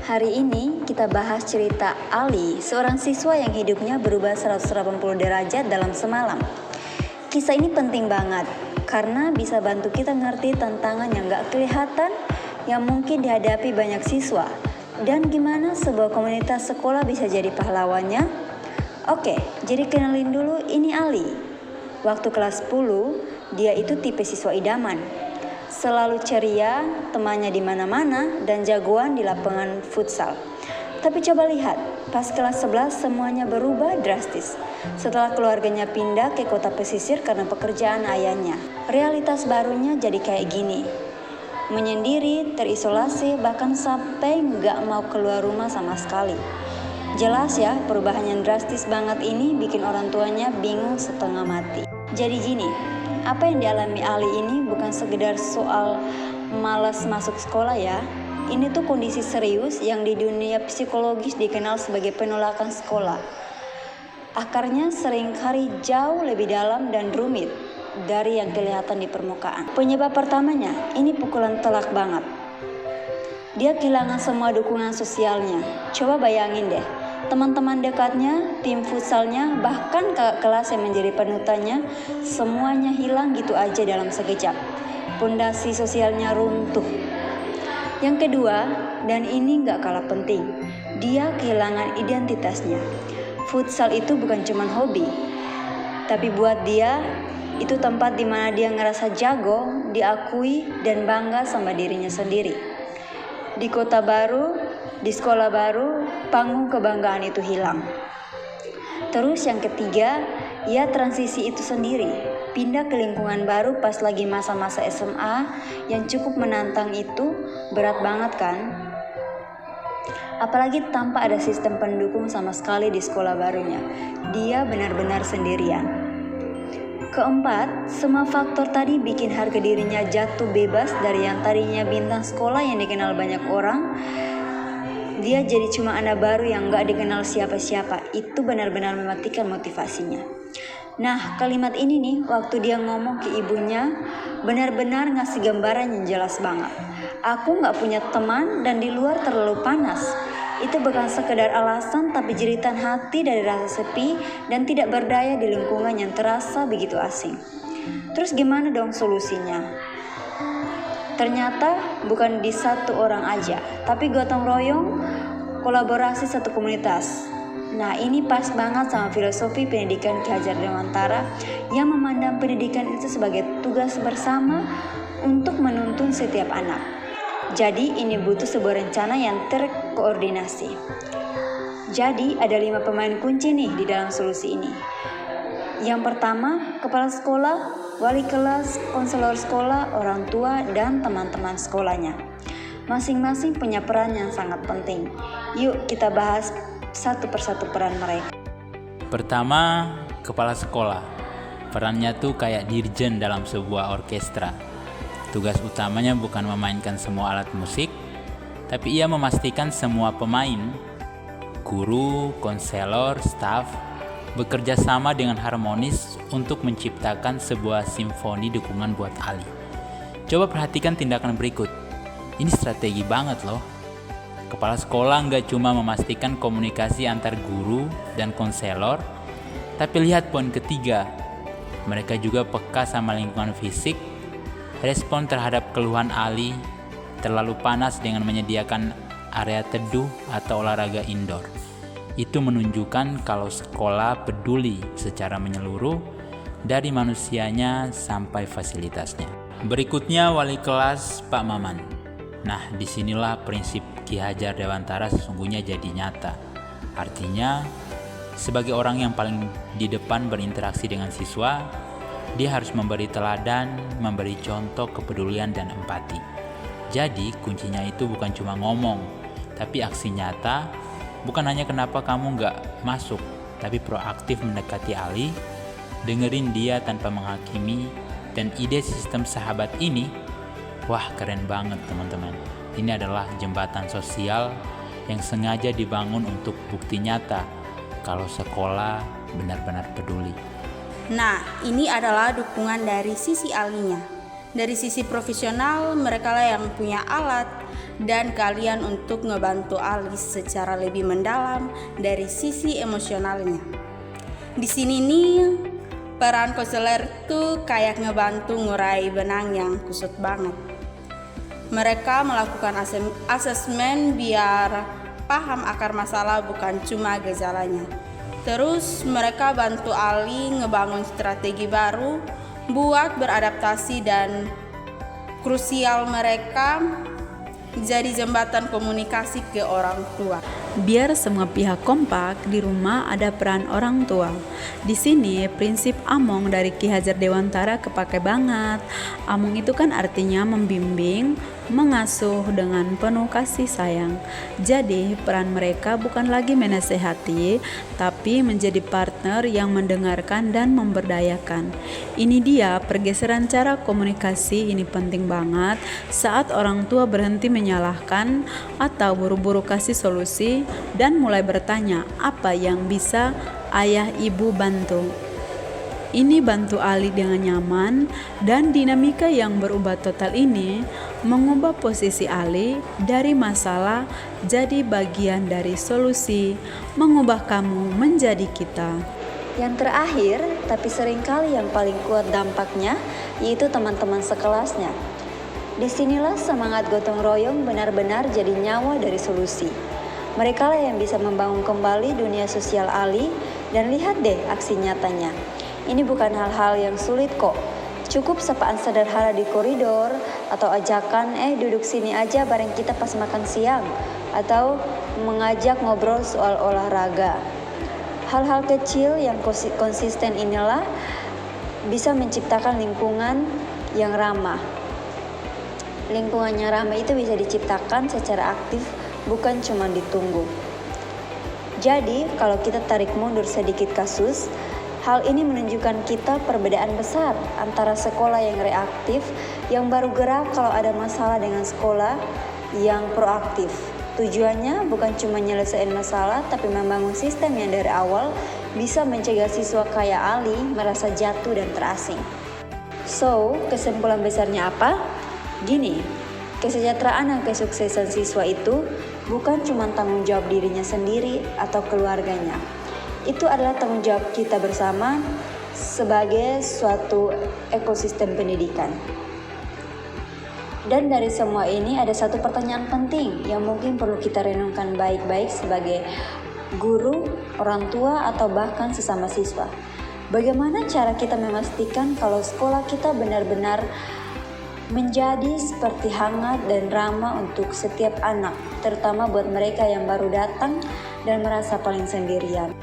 Hari ini kita bahas cerita Ali, seorang siswa yang hidupnya berubah 180 derajat dalam semalam. Kisah ini penting banget karena bisa bantu kita ngerti tantangan yang gak kelihatan yang mungkin dihadapi banyak siswa dan gimana sebuah komunitas sekolah bisa jadi pahlawannya. Oke, jadi kenalin dulu, ini Ali. Waktu kelas 10, dia itu tipe siswa idaman. Selalu ceria, temannya di mana-mana, dan jagoan di lapangan futsal. Tapi coba lihat, pas kelas 11 semuanya berubah drastis. Setelah keluarganya pindah ke kota pesisir karena pekerjaan ayahnya. Realitas barunya jadi kayak gini. Menyendiri, terisolasi, bahkan sampai nggak mau keluar rumah sama sekali. Jelas ya, perubahan yang drastis banget ini bikin orang tuanya bingung setengah mati. Jadi gini, apa yang dialami Ali ini bukan sekedar soal malas masuk sekolah ya. Ini tuh kondisi serius yang di dunia psikologis dikenal sebagai penolakan sekolah. Akarnya seringkali jauh lebih dalam dan rumit dari yang kelihatan di permukaan. Penyebab pertamanya, ini pukulan telak banget. Dia kehilangan semua dukungan sosialnya. Coba bayangin deh, teman-teman dekatnya, tim futsalnya, bahkan kakak kelas yang menjadi panutannya, semuanya hilang gitu aja dalam sekejap. Pondasi sosialnya runtuh. Yang kedua, dan ini gak kalah penting, dia kehilangan identitasnya. Futsal itu bukan cuma hobi, tapi buat dia, itu tempat di mana dia ngerasa jago, diakui, dan bangga sama dirinya sendiri. Di kota baru, di sekolah baru, panggung kebanggaan itu hilang. Terus yang ketiga, ya transisi itu sendiri. Pindah ke lingkungan baru pas lagi masa-masa SMA yang cukup menantang itu berat banget kan? Apalagi tanpa ada sistem pendukung sama sekali di sekolah barunya. Dia benar-benar sendirian. Keempat, semua faktor tadi bikin harga dirinya jatuh bebas dari yang tadinya bintang sekolah yang dikenal banyak orang. Dia jadi cuma anak baru yang gak dikenal siapa-siapa. Itu benar-benar mematikan motivasinya. Nah, kalimat ini nih, waktu dia ngomong ke ibunya, benar-benar ngasih gambaran yang jelas banget. Aku gak punya teman dan di luar terlalu panas. Itu bukan sekedar alasan, tapi jeritan hati dari rasa sepi dan tidak berdaya di lingkungan yang terasa begitu asing. Terus gimana dong solusinya? Ternyata bukan di satu orang aja, tapi gotong royong, kolaborasi satu komunitas. Nah, ini pas banget sama filosofi pendidikan Ki Hajar Dewantara yang memandang pendidikan itu sebagai tugas bersama untuk menuntun setiap anak. Jadi ini butuh sebuah rencana yang terkoordinasi. Jadi ada 5 pemain kunci nih di dalam solusi ini. Yang pertama, kepala sekolah, wali kelas, konselor sekolah, orang tua, dan teman-teman sekolahnya. Masing-masing punya peran yang sangat penting. Yuk kita bahas satu persatu peran mereka. Pertama, kepala sekolah. Perannya tuh kayak dirjen dalam sebuah orkestra. Tugas utamanya bukan memainkan semua alat musik, tapi ia memastikan semua pemain, guru, konselor, staf, bekerja sama dengan harmonis untuk menciptakan sebuah simfoni dukungan buat Ali. Coba perhatikan tindakan berikut. Ini strategi banget loh. Kepala sekolah nggak cuma memastikan komunikasi antar guru dan konselor, tapi lihat poin ketiga. Mereka juga peka sama lingkungan fisik, respon terhadap keluhan Ali, terlalu panas dengan menyediakan area teduh atau olahraga indoor. Itu menunjukkan kalau sekolah peduli secara menyeluruh dari manusianya sampai fasilitasnya. Berikutnya wali kelas Pak Maman. Nah, disinilah prinsip Ki Hajar Dewantara sesungguhnya jadi nyata. Artinya, sebagai orang yang paling di depan berinteraksi dengan siswa, dia harus memberi teladan, memberi contoh kepedulian dan empati. Jadi, kuncinya itu bukan cuma ngomong, tapi aksi nyata. Bukan hanya kenapa kamu gak masuk, tapi proaktif mendekati Ali, dengerin dia tanpa menghakimi, dan ide sistem sahabat ini, wah keren banget teman-teman. Ini adalah jembatan sosial yang sengaja dibangun untuk bukti nyata kalau sekolah benar-benar peduli. Nah, ini adalah dukungan dari sisi alinya. Dari sisi profesional, mereka lah yang punya alat, dan kalian untuk ngebantu Ali secara lebih mendalam dari sisi emosionalnya. Di sini nih peran konselor tuh kayak ngebantu ngurai benang yang kusut banget. Mereka melakukan asesmen biar paham akar masalah bukan cuma gejalanya. Terus mereka bantu Ali ngebangun strategi baru buat beradaptasi dan krusial mereka jadi jembatan komunikasi ke orang tua. Biar semua pihak kompak, di rumah ada peran orang tua. Di sini prinsip Among dari Ki Hajar Dewantara kepake banget. Among itu kan artinya membimbing, mengasuh dengan penuh kasih sayang. Jadi peran mereka bukan lagi menasehati, tapi menjadi partner yang mendengarkan dan memberdayakan. Ini dia pergeseran cara komunikasi ini penting banget saat orang tua berhenti menyalahkan atau buru-buru kasih solusi dan mulai bertanya apa yang bisa ayah ibu bantu. Ini bantu Ali dengan nyaman dan dinamika yang berubah total ini mengubah posisi Ali dari masalah jadi bagian dari solusi, mengubah kamu menjadi kita. Yang terakhir, tapi seringkali yang paling kuat dampaknya, yaitu teman-teman sekelasnya. Disinilah semangat gotong royong benar-benar jadi nyawa dari solusi. Mereka lah yang bisa membangun kembali dunia sosial Ali, dan lihat deh aksi nyatanya. Ini bukan hal-hal yang sulit kok. Cukup sapaan sederhana di koridor, atau ajakan duduk sini aja bareng kita pas makan siang, atau mengajak ngobrol soal olahraga. Hal-hal kecil yang konsisten inilah bisa menciptakan lingkungan yang ramah. Lingkungan yang ramah itu bisa diciptakan secara aktif, bukan cuma ditunggu. Jadi, kalau kita tarik mundur sedikit kasus, hal ini menunjukkan kita perbedaan besar antara sekolah yang reaktif, yang baru gerak kalau ada masalah, dengan sekolah yang proaktif. Tujuannya bukan cuma nyelesain masalah, tapi membangun sistem yang dari awal bisa mencegah siswa kayak Ali merasa jatuh dan terasing. So, kesimpulan besarnya apa? Gini, kesejahteraan dan kesuksesan siswa itu bukan cuma tanggung jawab dirinya sendiri atau keluarganya. Itu adalah tanggung jawab kita bersama sebagai suatu ekosistem pendidikan. Dan dari semua ini ada satu pertanyaan penting yang mungkin perlu kita renungkan baik-baik sebagai guru, orang tua, atau bahkan sesama siswa. Bagaimana cara kita memastikan kalau sekolah kita benar-benar menjadi seperti hangat dan ramah untuk setiap anak, terutama buat mereka yang baru datang dan merasa paling sendirian.